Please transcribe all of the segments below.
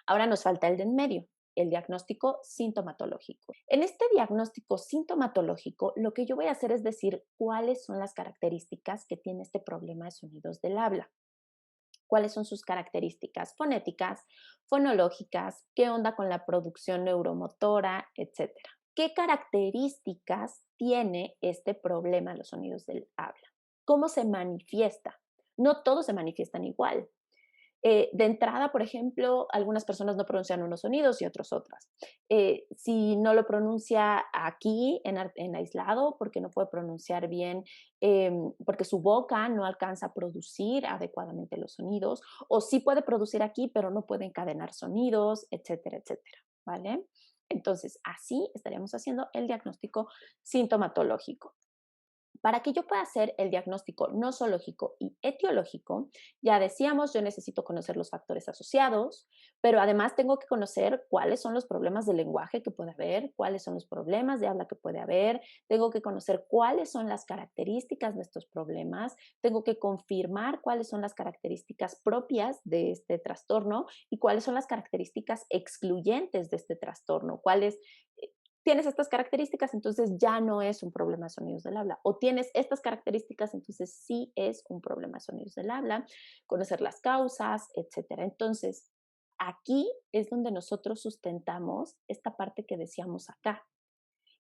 Ahora nos falta el de en medio, el diagnóstico sintomatológico. En este diagnóstico sintomatológico, lo que yo voy a hacer es decir cuáles son las características que tiene este problema de sonidos del habla. ¿Cuáles son sus características fonéticas, fonológicas? ¿Qué onda con la producción neuromotora, etcétera? ¿Qué características tiene este problema de los sonidos del habla? ¿Cómo se manifiesta? No todos se manifiestan igual. De entrada, por ejemplo, algunas personas no pronuncian unos sonidos y otros otras. Si no lo pronuncia aquí en aislado, porque no puede pronunciar bien, porque su boca no alcanza a producir adecuadamente los sonidos, o sí puede producir aquí, pero no puede encadenar sonidos, etcétera, etcétera. ¿Vale? Entonces, así estaríamos haciendo el diagnóstico sintomatológico. Para que yo pueda hacer el diagnóstico nosológico y etiológico, ya decíamos, yo necesito conocer los factores asociados, pero además tengo que conocer cuáles son los problemas de lenguaje que puede haber, cuáles son los problemas de habla que puede haber, tengo que conocer cuáles son las características de estos problemas, tengo que confirmar cuáles son las características propias de este trastorno y cuáles son las características excluyentes de este trastorno, cuáles tienes estas características, entonces ya no es un problema de sonidos del habla. O tienes estas características, entonces sí es un problema de sonidos del habla, conocer las causas, etcétera. Entonces, aquí es donde nosotros sustentamos esta parte que decíamos acá,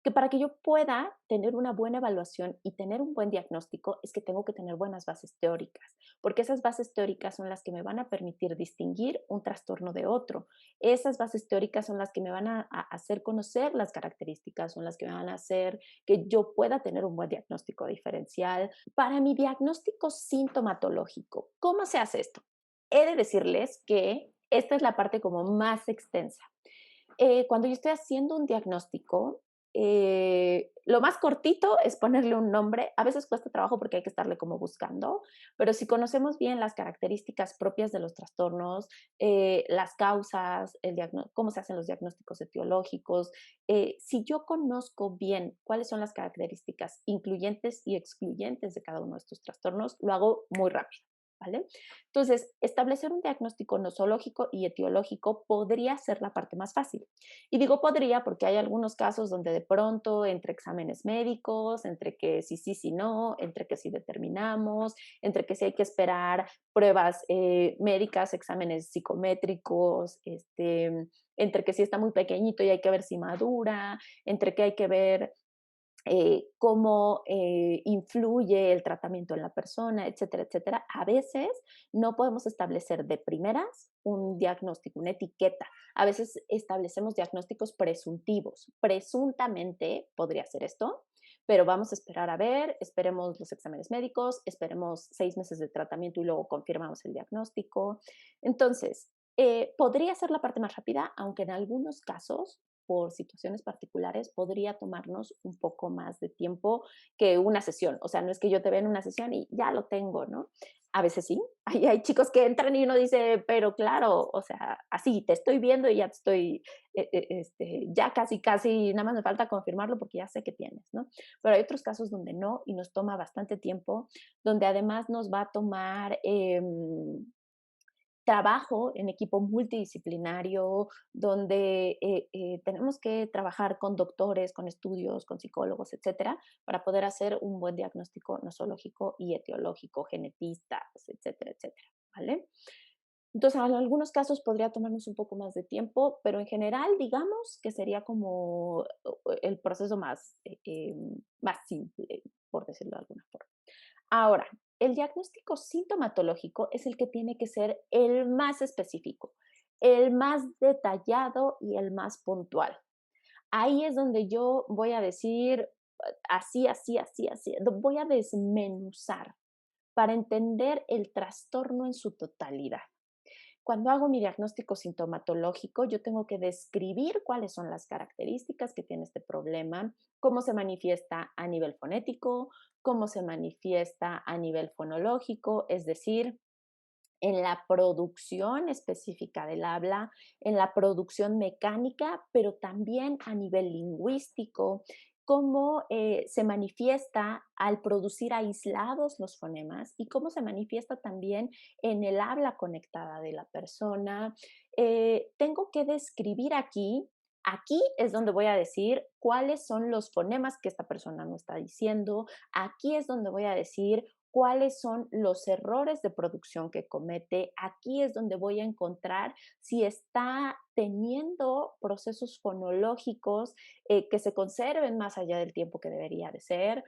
que para que yo pueda tener una buena evaluación y tener un buen diagnóstico es que tengo que tener buenas bases teóricas, porque esas bases teóricas son las que me van a permitir distinguir un trastorno de otro. Esas bases teóricas son las que me van a hacer conocer las características, son las que me van a hacer que yo pueda tener un buen diagnóstico diferencial. Para mi diagnóstico sintomatológico, ¿cómo se hace esto? He de decirles que esta es la parte como más extensa. Cuando yo estoy haciendo un diagnóstico, lo más cortito es ponerle un nombre. A veces cuesta trabajo porque hay que estarle como buscando, pero si conocemos bien las características propias de los trastornos, las causas, cómo se hacen los diagnósticos etiológicos, si yo conozco bien cuáles son las características incluyentes y excluyentes de cada uno de estos trastornos, lo hago muy rápido. ¿Vale? Entonces, establecer un diagnóstico nosológico y etiológico podría ser la parte más fácil. Y digo podría porque hay algunos casos donde de pronto entre exámenes médicos, entre que sí, sí, sí, no, entre que sí determinamos, entre que sí hay que esperar pruebas médicas, exámenes psicométricos, entre que sí está muy pequeñito y hay que ver si madura, entre que hay que ver cómo influye el tratamiento en la persona, etcétera, etcétera. A veces no podemos establecer de primeras un diagnóstico, una etiqueta. A veces establecemos diagnósticos presuntivos. Presuntamente podría ser esto, pero vamos a esperar a ver, esperemos los exámenes médicos, esperemos 6 meses de tratamiento y luego confirmamos el diagnóstico. Entonces, podría ser la parte más rápida, aunque en algunos casos por situaciones particulares, podría tomarnos un poco más de tiempo que una sesión. O sea, no es que yo te vea en una sesión y ya lo tengo, ¿no? A veces sí. Hay chicos que entran y uno dice, pero claro, o sea, así, te estoy viendo y ya te estoy, ya casi, casi, nada más me falta confirmarlo porque ya sé que tienes, ¿no? Pero hay otros casos donde no y nos toma bastante tiempo, donde además nos va a tomar trabajo en equipo multidisciplinario, donde tenemos que trabajar con doctores, con estudios, con psicólogos, etcétera, para poder hacer un buen diagnóstico nosológico y etiológico, genetistas, etcétera, etcétera, ¿vale? Entonces, en algunos casos podría tomarnos un poco más de tiempo, pero en general, digamos que sería como el proceso más simple, por decirlo de alguna forma. Ahora, el diagnóstico sintomatológico es el que tiene que ser el más específico, el más detallado y el más puntual. Ahí es donde yo voy a decir así, así, así, así, voy a desmenuzar para entender el trastorno en su totalidad. Cuando hago mi diagnóstico sintomatológico, yo tengo que describir cuáles son las características que tiene este problema, cómo se manifiesta a nivel fonético, cómo se manifiesta a nivel fonológico, es decir, en la producción específica del habla, en la producción mecánica, pero también a nivel lingüístico, cómo se manifiesta al producir aislados los fonemas y cómo se manifiesta también en el habla conectada de la persona. Tengo que describir aquí es donde voy a decir cuáles son los fonemas que esta persona no está diciendo, aquí es donde voy a decir cuáles son los errores de producción que comete, aquí es donde voy a encontrar si está teniendo procesos fonológicos que se conserven más allá del tiempo que debería de ser.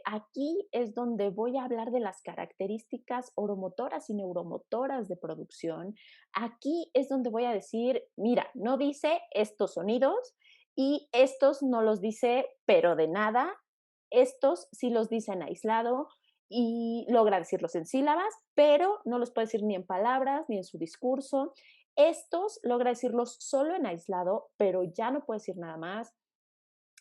Aquí es donde voy a hablar de las características oromotoras y neuromotoras de producción. Aquí es donde voy a decir, mira, no dice estos sonidos y estos no los dice, pero de nada. Estos sí los dice en aislado y logra decirlos en sílabas, pero no los puede decir ni en palabras ni en su discurso. Estos logra decirlos solo en aislado, pero ya no puede decir nada más.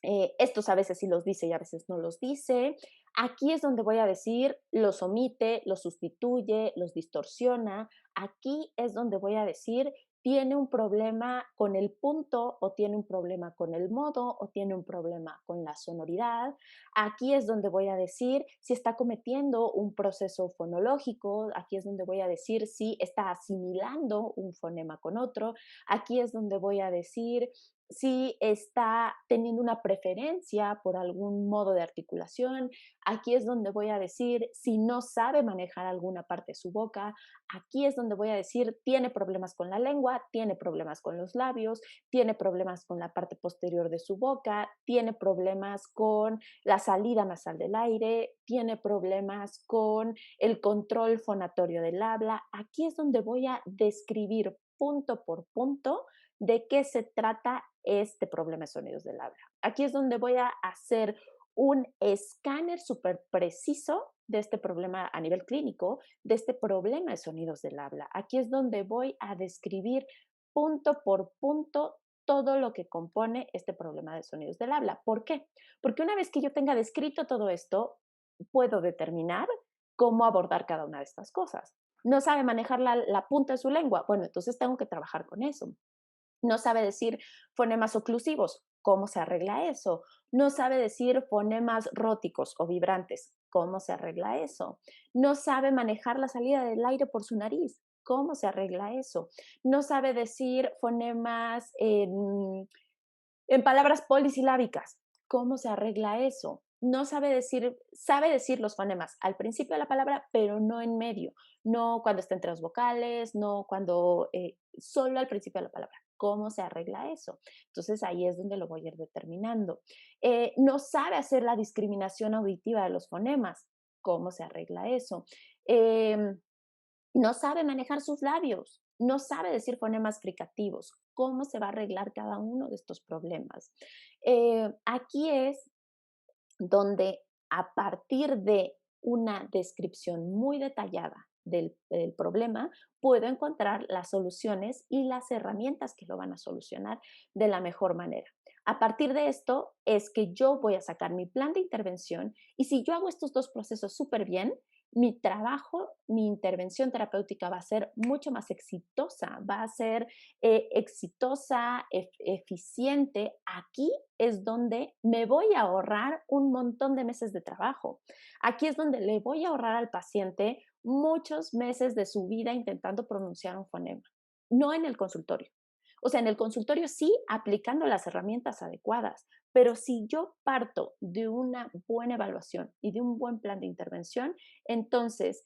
Estos a veces sí los dice y a veces no los dice. Aquí es donde voy a decir, los omite, los sustituye, los distorsiona. Aquí es donde voy a decir, tiene un problema con el punto o tiene un problema con el modo o tiene un problema con la sonoridad. Aquí es donde voy a decir si está cometiendo un proceso fonológico. Aquí es donde voy a decir si está asimilando un fonema con otro. Aquí es donde voy a decir si está teniendo una preferencia por algún modo de articulación. Aquí es donde voy a decir si no sabe manejar alguna parte de su boca. Aquí es donde voy a decir tiene problemas con la lengua, tiene problemas con los labios, tiene problemas con la parte posterior de su boca, tiene problemas con la salida nasal del aire, tiene problemas con el control fonatorio del habla. Aquí es donde voy a describir punto por punto de qué se trata este problema de sonidos del habla. Aquí es donde voy a hacer un escáner súper preciso de este problema a nivel clínico, de este problema de sonidos del habla. Aquí es donde voy a describir punto por punto todo lo que compone este problema de sonidos del habla. ¿Por qué? Porque una vez que yo tenga descrito todo esto, puedo determinar cómo abordar cada una de estas cosas. No sabe manejar la punta de su lengua. Bueno, entonces tengo que trabajar con eso. No sabe decir fonemas oclusivos. ¿Cómo se arregla eso? No sabe decir fonemas róticos o vibrantes. ¿Cómo se arregla eso? No sabe manejar la salida del aire por su nariz. ¿Cómo se arregla eso? No sabe decir fonemas en palabras polisilábicas. ¿Cómo se arregla eso? No sabe decir los fonemas al principio de la palabra, pero no en medio, no cuando está entre las vocales, no cuando, solo al principio de la palabra. ¿Cómo se arregla eso? Entonces ahí es donde lo voy a ir determinando. No sabe hacer la discriminación auditiva de los fonemas. ¿Cómo se arregla eso? Em, no sabe manejar sus labios, no sabe decir fonemas fricativos. ¿Cómo se va a arreglar cada uno de estos problemas? Aquí es donde a partir de una descripción muy detallada del problema, puedo encontrar las soluciones y las herramientas que lo van a solucionar de la mejor manera. A partir de esto es que yo voy a sacar mi plan de intervención y si yo hago estos dos procesos súper bien, mi trabajo, mi intervención terapéutica va a ser mucho más exitosa, va a ser exitosa, eficiente. Aquí es donde me voy a ahorrar un montón de meses de trabajo. Aquí es donde le voy a ahorrar al paciente muchos meses de su vida intentando pronunciar un fonema, no en el consultorio. O sea, en el consultorio sí, aplicando las herramientas adecuadas, pero si yo parto de una buena evaluación y de un buen plan de intervención, entonces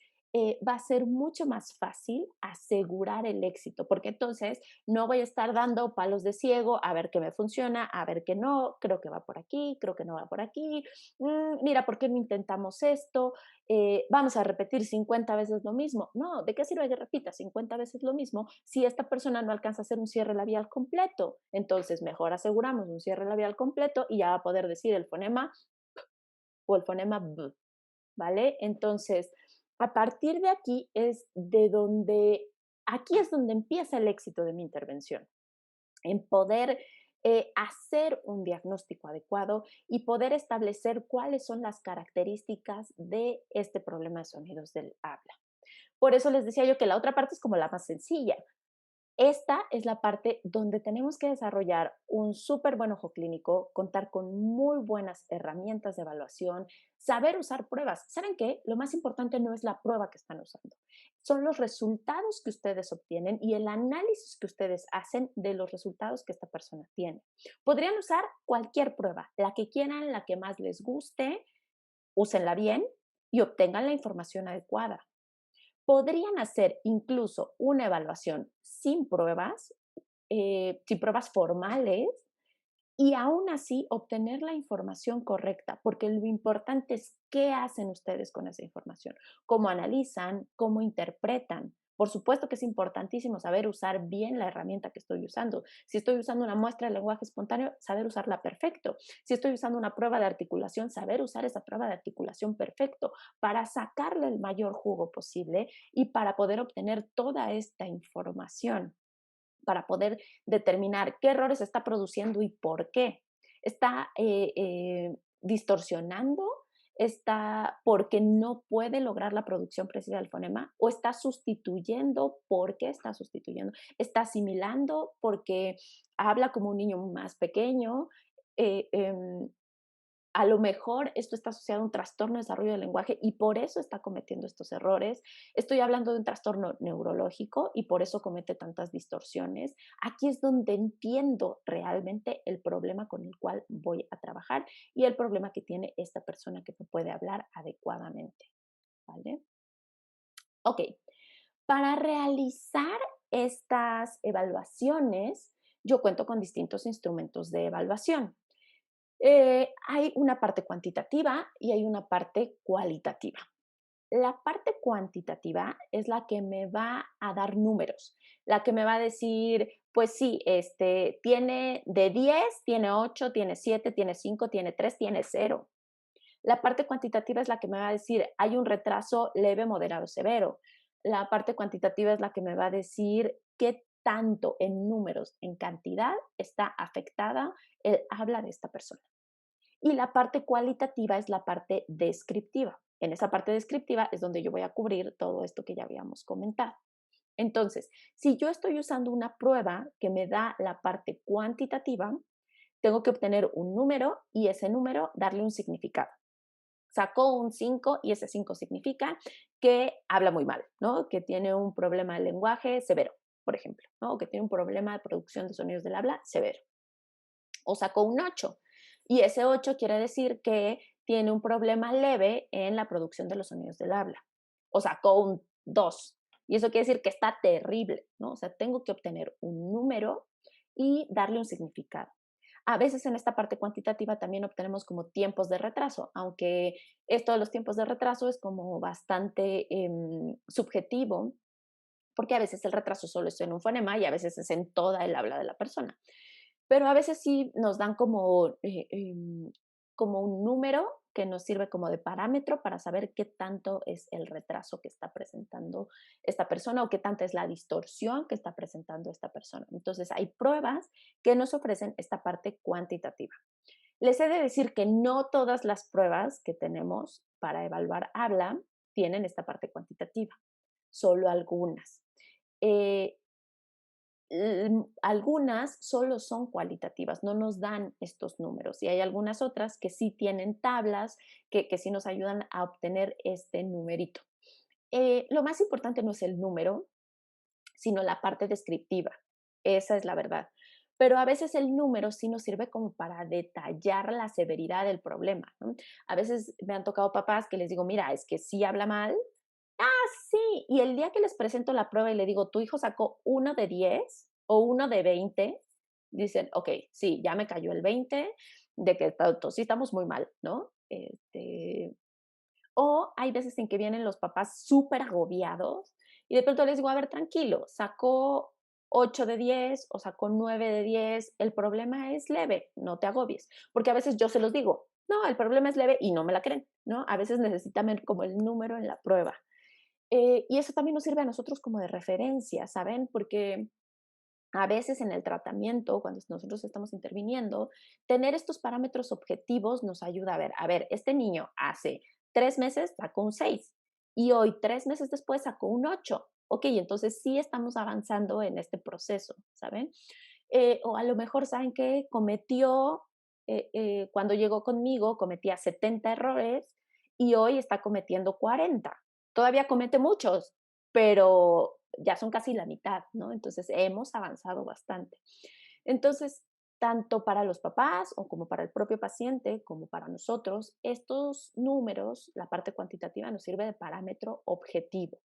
va a ser mucho más fácil asegurar el éxito, porque entonces no voy a estar dando palos de ciego a ver qué me funciona, a ver qué no, creo que va por aquí, creo que no va por aquí, mira, ¿por qué no intentamos esto? Vamos a repetir 50 veces lo mismo. No, ¿de qué sirve que repita 50 veces lo mismo si esta persona no alcanza a hacer un cierre labial completo? Entonces, mejor aseguramos un cierre labial completo y ya va a poder decir el fonema o el fonema B, ¿vale? Entonces, a partir de aquí es donde empieza el éxito de mi intervención, en poder hacer un diagnóstico adecuado y poder establecer cuáles son las características de este problema de sonidos del habla. Por eso les decía yo que la otra parte es como la más sencilla. Esta es la parte donde tenemos que desarrollar un súper buen ojo clínico, contar con muy buenas herramientas de evaluación, saber usar pruebas. ¿Saben qué? Lo más importante no es la prueba que están usando, son los resultados que ustedes obtienen y el análisis que ustedes hacen de los resultados que esta persona tiene. Podrían usar cualquier prueba, la que quieran, la que más les guste, úsenla bien y obtengan la información adecuada. Podrían hacer incluso una evaluación sin pruebas formales, y aún así obtener la información correcta, porque lo importante es qué hacen ustedes con esa información, cómo analizan, cómo interpretan. Por supuesto que es importantísimo saber usar bien la herramienta que estoy usando. Si estoy usando una muestra de lenguaje espontáneo, saber usarla perfecto. Si estoy usando una prueba de articulación, saber usar esa prueba de articulación perfecto para sacarle el mayor jugo posible y para poder obtener toda esta información, para poder determinar qué errores está produciendo y por qué. Está distorsionando, está porque no puede lograr la producción precisa del fonema, o está sustituyendo porque está sustituyendo, está asimilando porque habla como un niño más pequeño. eh, em, a lo mejor esto está asociado a un trastorno de desarrollo del lenguaje y por eso está cometiendo estos errores. Estoy hablando de un trastorno neurológico y por eso comete tantas distorsiones. Aquí es donde entiendo realmente el problema con el cual voy a trabajar y el problema que tiene esta persona que no puede hablar adecuadamente, ¿vale? Ok, para realizar estas evaluaciones, yo cuento con distintos instrumentos de evaluación. Hay una parte cuantitativa y hay una parte cualitativa. La parte cuantitativa es la que me va a dar números, la que me va a decir, pues sí, tiene de 10, tiene 8, tiene 7, tiene 5, tiene 3, tiene 0. La parte cuantitativa es la que me va a decir, hay un retraso leve, moderado, severo. La parte cuantitativa es la que me va a decir qué tanto en números, en cantidad, está afectada el habla de esta persona. Y la parte cualitativa es la parte descriptiva. En esa parte descriptiva es donde yo voy a cubrir todo esto que ya habíamos comentado. Entonces, si yo estoy usando una prueba que me da la parte cuantitativa, tengo que obtener un número y ese número darle un significado. Sacó un 5 y ese 5 significa que habla muy mal, ¿no? Que tiene un problema de lenguaje severo, por ejemplo, ¿no? O que tiene un problema de producción de sonidos del habla severo. O sacó un 8 y ese 8 quiere decir que tiene un problema leve en la producción de los sonidos del habla. O sacó un 2 y eso quiere decir que está terrible, ¿no? O sea, tengo que obtener un número y darle un significado. A veces en esta parte cuantitativa también obtenemos como tiempos de retraso, aunque esto de los tiempos de retraso es como bastante subjetivo, porque a veces el retraso solo es en un fonema y a veces es en toda el habla de la persona. Pero a veces sí nos dan como un número que nos sirve como de parámetro para saber qué tanto es el retraso que está presentando esta persona o qué tanta es la distorsión que está presentando esta persona. Entonces, hay pruebas que nos ofrecen esta parte cuantitativa. Les he de decir que no todas las pruebas que tenemos para evaluar habla tienen esta parte cuantitativa, solo algunas. Eh, Algunas solo son cualitativas, no nos dan estos números y hay algunas otras que sí tienen tablas que sí nos ayudan a obtener este numerito. Lo más importante no es el número, sino la parte descriptiva. Esa es la verdad. Pero a veces el número sí nos sirve como para detallar la severidad del problema, ¿no? A veces me han tocado papás que les digo, mira, es que sí habla mal. Ah, sí. Y el día que les presento la prueba y le digo, tu hijo sacó 1 de 10 o 1 de 20, dicen, ok, sí, ya me cayó el 20 de que sí estamos muy mal, ¿no? O hay veces en que vienen los papás súper agobiados y de pronto les digo, a ver, tranquilo, sacó 8 de 10 o sacó 9 de 10, el problema es leve, no te agobies. Porque a veces yo se los digo, no, el problema es leve y no me la creen, ¿no? A veces necesitan ver como el número en la prueba. Y eso también nos sirve a nosotros como de referencia, ¿saben? Porque a veces en el tratamiento, cuando nosotros estamos interviniendo, tener estos parámetros objetivos nos ayuda a ver, este niño hace 3 meses sacó un 6 y hoy, 3 meses después, sacó un 8. Ok, entonces sí estamos avanzando en este proceso, ¿saben? O a lo mejor, ¿saben qué? Cuando llegó conmigo, cometía 70 errores y hoy está cometiendo 40. Todavía comete muchos, pero ya son casi la mitad, ¿no? Entonces hemos avanzado bastante. Entonces, tanto para los papás o como para el propio paciente, como para nosotros, estos números, la parte cuantitativa nos sirve de parámetro objetivo.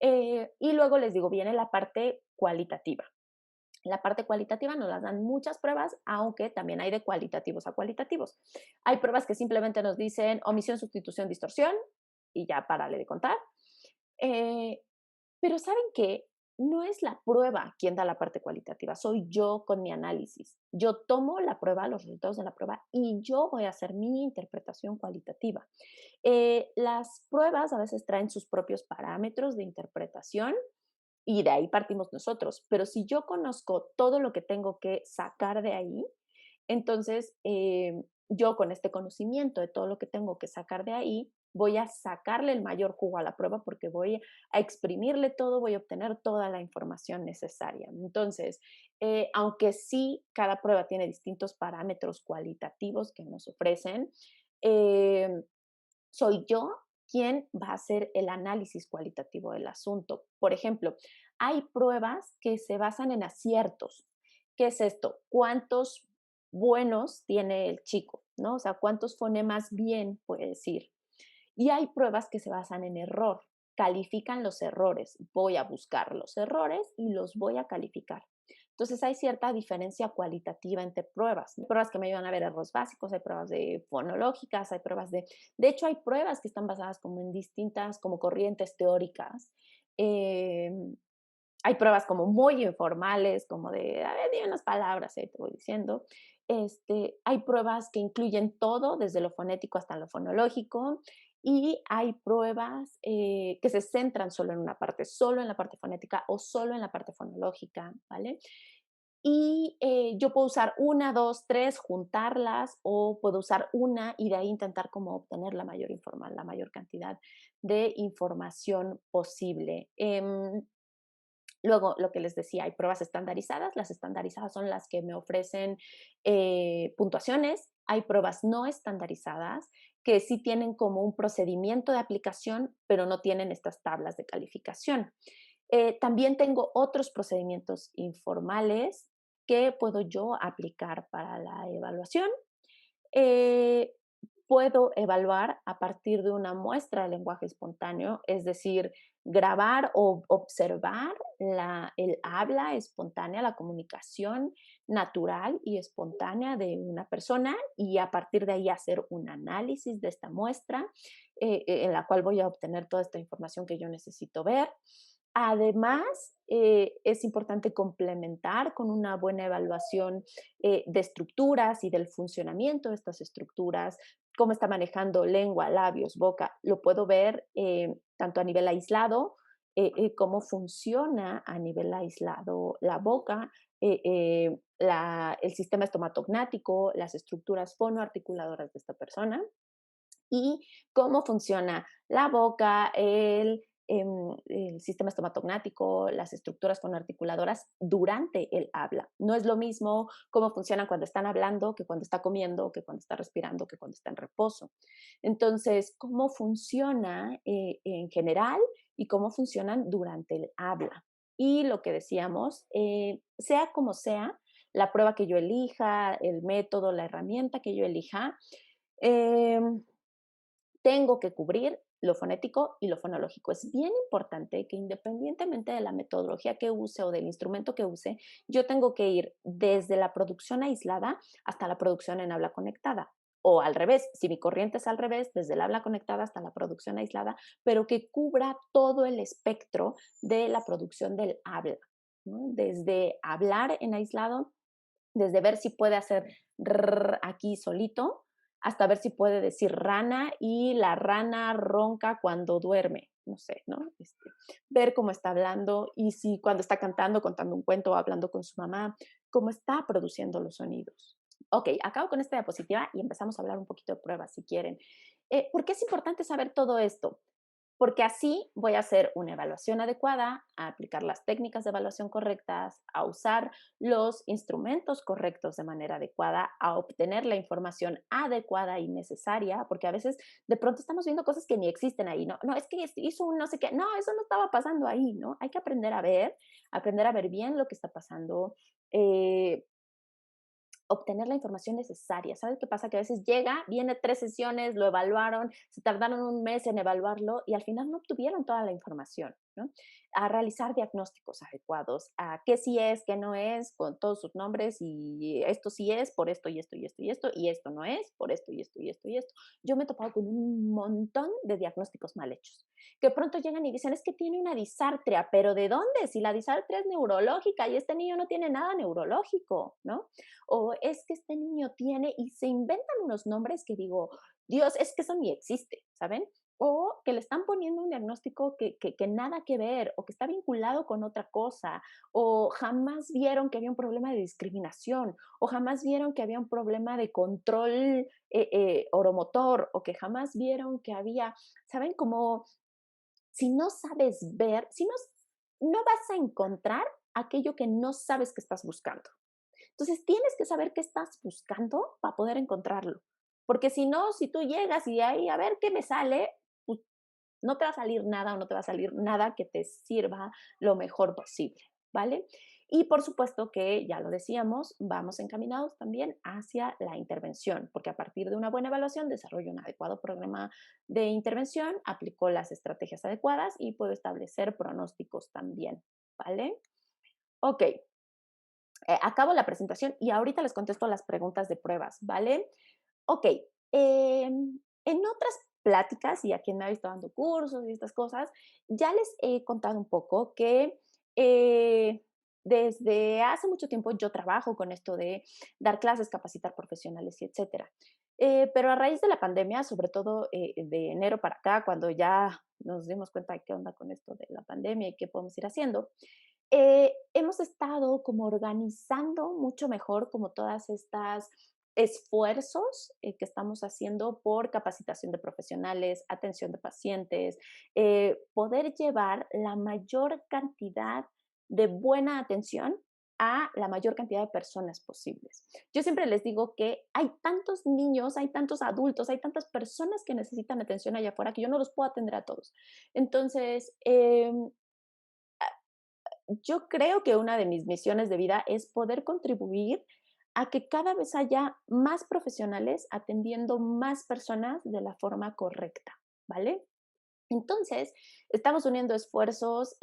Y luego les digo, viene la parte cualitativa. La parte cualitativa nos las dan muchas pruebas, aunque también hay de cualitativos a cualitativos. Hay pruebas que simplemente nos dicen omisión, sustitución, distorsión, y ya párale de contar. Eh, pero ¿saben qué? No es la prueba quien da la parte cualitativa, soy yo con mi análisis. Yo tomo la prueba, los resultados de la prueba, y yo voy a hacer mi interpretación cualitativa. Las pruebas a veces traen sus propios parámetros de interpretación y de ahí partimos nosotros. Pero si yo conozco todo lo que tengo que sacar de ahí, entonces yo con este conocimiento de todo lo que tengo que sacar de ahí, voy a sacarle el mayor jugo a la prueba porque voy a exprimirle todo, voy a obtener toda la información necesaria. Entonces, aunque sí cada prueba tiene distintos parámetros cualitativos que nos ofrecen, eh, soy yo quien va a hacer el análisis cualitativo del asunto. Por ejemplo, hay pruebas que se basan en aciertos. ¿Qué es esto? ¿Cuántos buenos tiene el chico? ¿No? O sea, ¿cuántos fonemas bien puede decir? Y hay pruebas que se basan en error. Califican los errores. Voy a buscar los errores y los voy a calificar. Entonces hay cierta diferencia cualitativa entre pruebas. Hay pruebas que me ayudan a ver errores básicos, hay pruebas de fonológicas, hay pruebas de... De hecho, hay pruebas que están basadas como en distintas, como corrientes teóricas. Eh, Hay pruebas como muy informales, como de, a ver, dime unas palabras, te voy diciendo. Hay pruebas que incluyen todo, desde lo fonético hasta lo fonológico, y hay pruebas que se centran solo en una parte, solo en la parte fonética o solo en la parte fonológica, ¿vale? Y yo puedo usar una, dos, tres, juntarlas, o puedo usar una y de ahí intentar como obtener la mayor cantidad de información posible. Luego, lo que les decía, hay pruebas estandarizadas. Las estandarizadas son las que me ofrecen puntuaciones. Hay pruebas no estandarizadas que sí tienen como un procedimiento de aplicación, pero no tienen estas tablas de calificación. También tengo otros procedimientos informales que puedo yo aplicar para la evaluación. Eh, Puedo evaluar a partir de una muestra de lenguaje espontáneo, es decir, grabar o observar el habla espontánea, la comunicación natural y espontánea de una persona y a partir de ahí hacer un análisis de esta muestra en la cual voy a obtener toda esta información que yo necesito ver. Además, es importante complementar con una buena evaluación de estructuras y del funcionamiento de estas estructuras, cómo está manejando lengua, labios, boca. Lo puedo ver tanto a nivel aislado, cómo funciona a nivel aislado la boca, el sistema estomatognático, las estructuras fonoarticuladoras de esta persona y cómo funciona la boca, el sistema estomatognático, las estructuras fonoarticuladoras durante el habla. No es lo mismo cómo funcionan cuando están hablando que cuando está comiendo, que cuando está respirando, que cuando está en reposo. Entonces, cómo funciona en general y cómo funcionan durante el habla. Y lo que decíamos, sea como sea, la prueba que yo elija, el método, la herramienta que yo elija, eh, tengo que cubrir lo fonético y lo fonológico. Es bien importante que independientemente de la metodología que use o del instrumento que use, yo tengo que ir desde la producción aislada hasta la producción en habla conectada. O al revés, si mi corriente es al revés, desde el habla conectada hasta la producción aislada, pero que cubra todo el espectro de la producción del habla, ¿no? Desde hablar en aislado, desde ver si puede hacer aquí solito, hasta ver si puede decir rana y la rana ronca cuando duerme, no sé, ¿no? Ver cómo está hablando y si cuando está cantando, contando un cuento o hablando con su mamá, cómo está produciendo los sonidos. Ok, acabo con esta diapositiva y empezamos a hablar un poquito de pruebas si quieren. ¿Por qué es importante saber todo esto? porque así voy a hacer una evaluación adecuada, a aplicar las técnicas de evaluación correctas, a usar los instrumentos correctos de manera adecuada, a obtener la información adecuada y necesaria, porque a veces de pronto estamos viendo cosas que ni existen ahí, ¿no? No, es que hizo un no sé qué, no, eso no estaba pasando ahí, ¿no? Hay que aprender a ver bien lo que está pasando. Obtener la información necesaria. ¿Sabes qué pasa? Que a veces llega, viene 3 sesiones, lo evaluaron, se tardaron un mes en evaluarlo y al final no obtuvieron toda la información, ¿no? A realizar diagnósticos adecuados, a qué sí es, qué no es, con todos sus nombres y esto sí es por esto y esto y esto y esto, y esto no es por esto y esto y esto y esto. Yo me he topado con un montón de diagnósticos mal hechos, que pronto llegan y dicen, es que tiene una disartria, pero ¿de dónde? Si la disartria es neurológica y este niño no tiene nada neurológico, ¿no? O es que este niño tiene y se inventan unos nombres que digo, Dios, es que eso ni existe, ¿saben? O que le están poniendo un diagnóstico que nada que ver, o que está vinculado con otra cosa, o jamás vieron que había un problema de discriminación, o jamás vieron que había un problema de control oromotor, o que jamás vieron que había, ¿saben? Como si no sabes ver, si no, no vas a encontrar aquello que no sabes que estás buscando. Entonces, tienes que saber qué estás buscando para poder encontrarlo. Porque si no, si tú llegas y ahí a ver qué me sale, pues no te va a salir nada o no te va a salir nada que te sirva lo mejor posible, ¿vale? Y por supuesto que, ya lo decíamos, vamos encaminados también hacia la intervención, porque a partir de una buena evaluación desarrollo un adecuado programa de intervención, aplico las estrategias adecuadas y puedo establecer pronósticos también, ¿vale? Ok, acabo la presentación y ahorita les contesto las preguntas de pruebas, ¿vale? Ok, en otras pláticas y a quien me ha visto dando cursos y estas cosas, ya les he contado un poco que desde hace mucho tiempo yo trabajo con esto de dar clases, capacitar profesionales y etcétera. Pero a raíz de la pandemia, sobre todo de enero para acá, cuando ya nos dimos cuenta de qué onda con esto de la pandemia y qué podemos ir haciendo, hemos estado como organizando mucho mejor como todas estas esfuerzos que estamos haciendo por capacitación de profesionales, atención de pacientes, poder llevar la mayor cantidad de buena atención a la mayor cantidad de personas posibles. Yo siempre les digo que hay tantos niños, hay tantos adultos, hay tantas personas que necesitan atención allá afuera que yo no los puedo atender a todos. Entonces, yo creo que una de mis misiones de vida es poder contribuir a que cada vez haya más profesionales atendiendo más personas de la forma correcta, ¿vale? Entonces, estamos uniendo esfuerzos.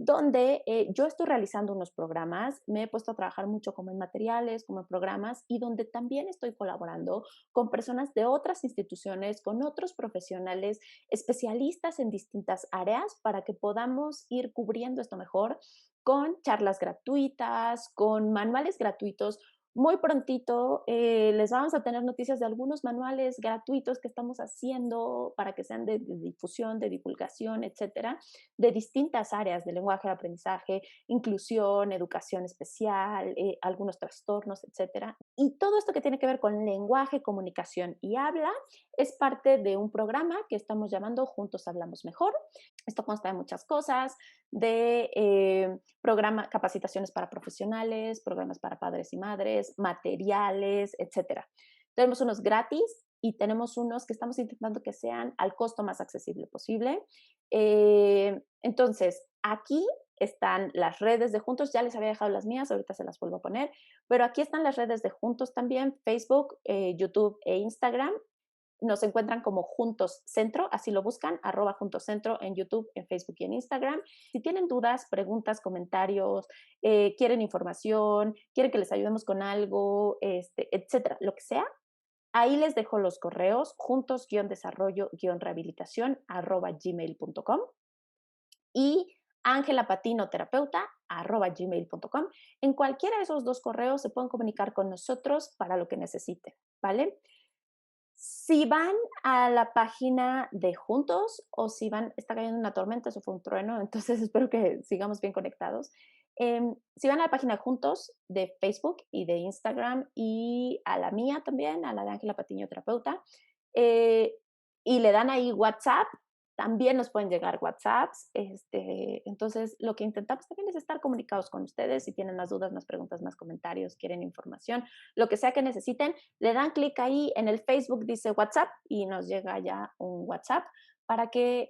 Donde yo estoy realizando unos programas, me he puesto a trabajar mucho como en materiales, como en programas, y donde también estoy colaborando con personas de otras instituciones, con otros profesionales especialistas en distintas áreas para que podamos ir cubriendo esto mejor con charlas gratuitas, con manuales gratuitos. Muy prontito les vamos a tener noticias de algunos manuales gratuitos que estamos haciendo para que sean de difusión, de divulgación, etcétera, de distintas áreas de lenguaje de aprendizaje, inclusión, educación especial, algunos trastornos, etcétera. Y todo esto que tiene que ver con lenguaje, comunicación y habla es parte de un programa que estamos llamando Juntos Hablamos Mejor. Esto consta de muchas cosas, de programa, capacitaciones para profesionales, programas para padres y madres, materiales, etcétera. Tenemos unos gratis y tenemos unos que estamos intentando que sean al costo más accesible posible. Entonces, aquí están las redes de Juntos, ya les había dejado las mías, ahorita se las vuelvo a poner, pero aquí están las redes de Juntos también, Facebook, YouTube e Instagram. Nos encuentran como Juntos Centro, así lo buscan, @Juntos Centro en YouTube, en Facebook y en Instagram. Si tienen dudas, preguntas, comentarios, quieren información, quieren que les ayudemos con algo, etcétera, lo que sea, ahí les dejo los correos juntos-desarrollo-rehabilitación @gmail.com y angelapatinoterapeuta @gmail.com. En cualquiera de esos dos correos se pueden comunicar con nosotros para lo que necesiten, ¿vale? Si van a la página de Juntos o si van, está cayendo una tormenta, eso fue un trueno, entonces espero que sigamos bien conectados. Si van a la página de Juntos de Facebook y de Instagram y a la mía también, a la de Ángela Patiño Terapeuta, eh, y le dan ahí WhatsApp, También nos pueden llegar WhatsApps. Entonces, lo que intentamos también es estar comunicados con ustedes. Si tienen más dudas, más preguntas, más comentarios, quieren información, lo que sea que necesiten, le dan clic ahí en el Facebook, dice WhatsApp, y nos llega ya un WhatsApp para que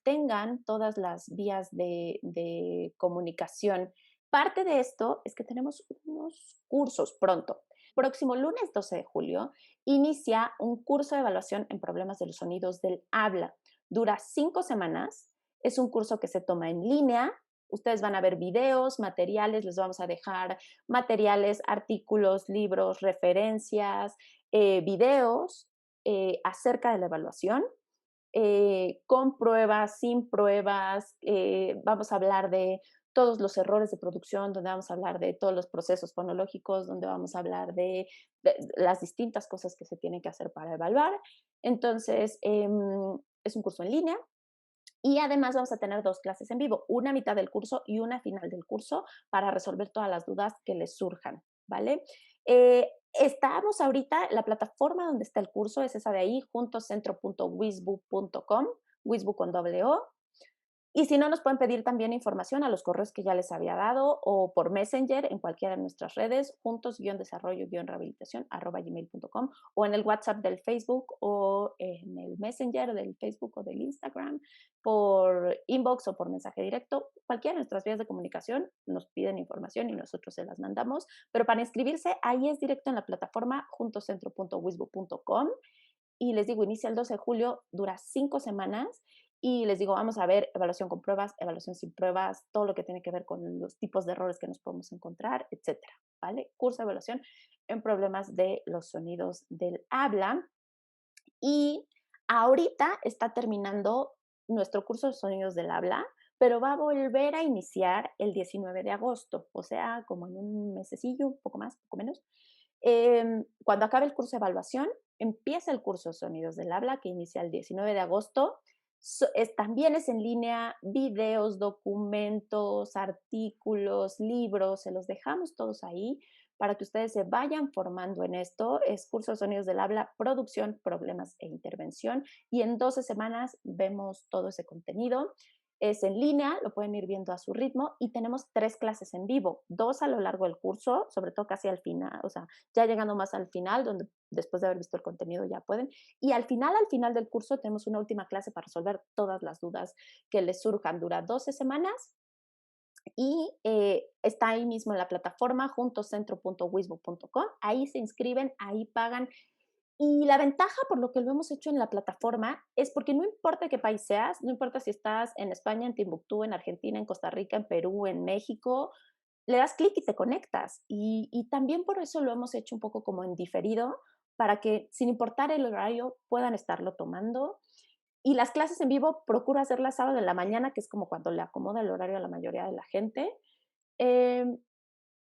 tengan todas las vías de comunicación. Parte de esto es que tenemos unos cursos pronto. Próximo lunes 12 de julio inicia un curso de evaluación en problemas de los sonidos del habla. Dura 5 semanas. Es un curso que se toma en línea. Ustedes van a ver videos, materiales, les vamos a dejar materiales, artículos, libros, referencias, videos acerca de la evaluación, con pruebas, sin pruebas. Vamos a hablar de todos los errores de producción, donde vamos a hablar de todos los procesos fonológicos, donde vamos a hablar de las distintas cosas que se tienen que hacer para evaluar. Entonces, es un curso en línea. Y además vamos a tener 2 clases en vivo, una mitad del curso y una final del curso para resolver todas las dudas que les surjan, ¿vale? Estamos ahorita, la plataforma donde está el curso es esa de ahí, juntocentro.wisbu.com, Wisbu con doble O. Y si no, nos pueden pedir también información a los correos que ya les había dado o por Messenger en cualquiera de nuestras redes, juntos-desarrollo-rehabilitación @gmail.com, o en el WhatsApp del Facebook o en el Messenger del Facebook o del Instagram, por inbox o por mensaje directo. Cualquiera de nuestras vías de comunicación nos piden información y nosotros se las mandamos, pero para inscribirse ahí es directo en la plataforma juntocentro.wisbu.com. Y les digo, inicia el 12 de julio, dura 5 semanas. Y les digo, vamos a ver evaluación con pruebas, evaluación sin pruebas, todo lo que tiene que ver con los tipos de errores que nos podemos encontrar, etcétera, ¿vale? Curso de evaluación en problemas de los sonidos del habla. Y ahorita está terminando nuestro curso de sonidos del habla, pero va a volver a iniciar el 19 de agosto, o sea, como en un mesecillo, un poco más, un poco menos. Cuando acabe el curso de evaluación, empieza el curso de sonidos del habla, que inicia el 19 de agosto. También es en línea, videos, documentos, artículos, libros, se los dejamos todos ahí para que ustedes se vayan formando en esto. Es curso de sonidos del habla, producción, problemas e intervención. Y en 12 semanas vemos todo ese contenido. Es en línea, lo pueden ir viendo a su ritmo y tenemos 3 clases en vivo, 2 a lo largo del curso, sobre todo casi al final, o sea, ya llegando más al final, donde después de haber visto el contenido ya pueden. Y al final del curso tenemos una última clase para resolver todas las dudas que les surjan. Dura 12 semanas y está ahí mismo en la plataforma juntocentro.wisbo.com. Ahí se inscriben, ahí pagan. Y la ventaja, por lo que lo hemos hecho en la plataforma, es porque no importa qué país seas, no importa si estás en España, en Timbuktu, en Argentina, en Costa Rica, en Perú, en México, le das clic y te conectas. Y también por eso lo hemos hecho un poco como en diferido, para que sin importar el horario puedan estarlo tomando. Y las clases en vivo procuro hacerlas sábado en la mañana, que es como cuando le acomoda el horario a la mayoría de la gente. Em,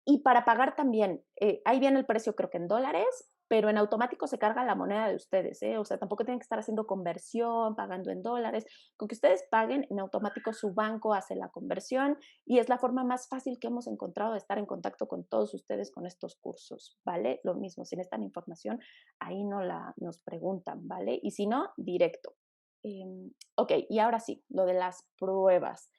y para pagar también, ahí viene el precio creo que en dólares, pero en automático se carga la moneda de ustedes, ¿eh? O sea, tampoco tienen que estar haciendo conversión, pagando en dólares. Con que ustedes paguen, en automático su banco hace la conversión y es la forma más fácil que hemos encontrado de estar en contacto con todos ustedes con estos cursos, ¿vale? Lo mismo, si necesitan información, ahí nos preguntan, ¿vale? Y si no, directo. Ok, y ahora sí, lo de las pruebas.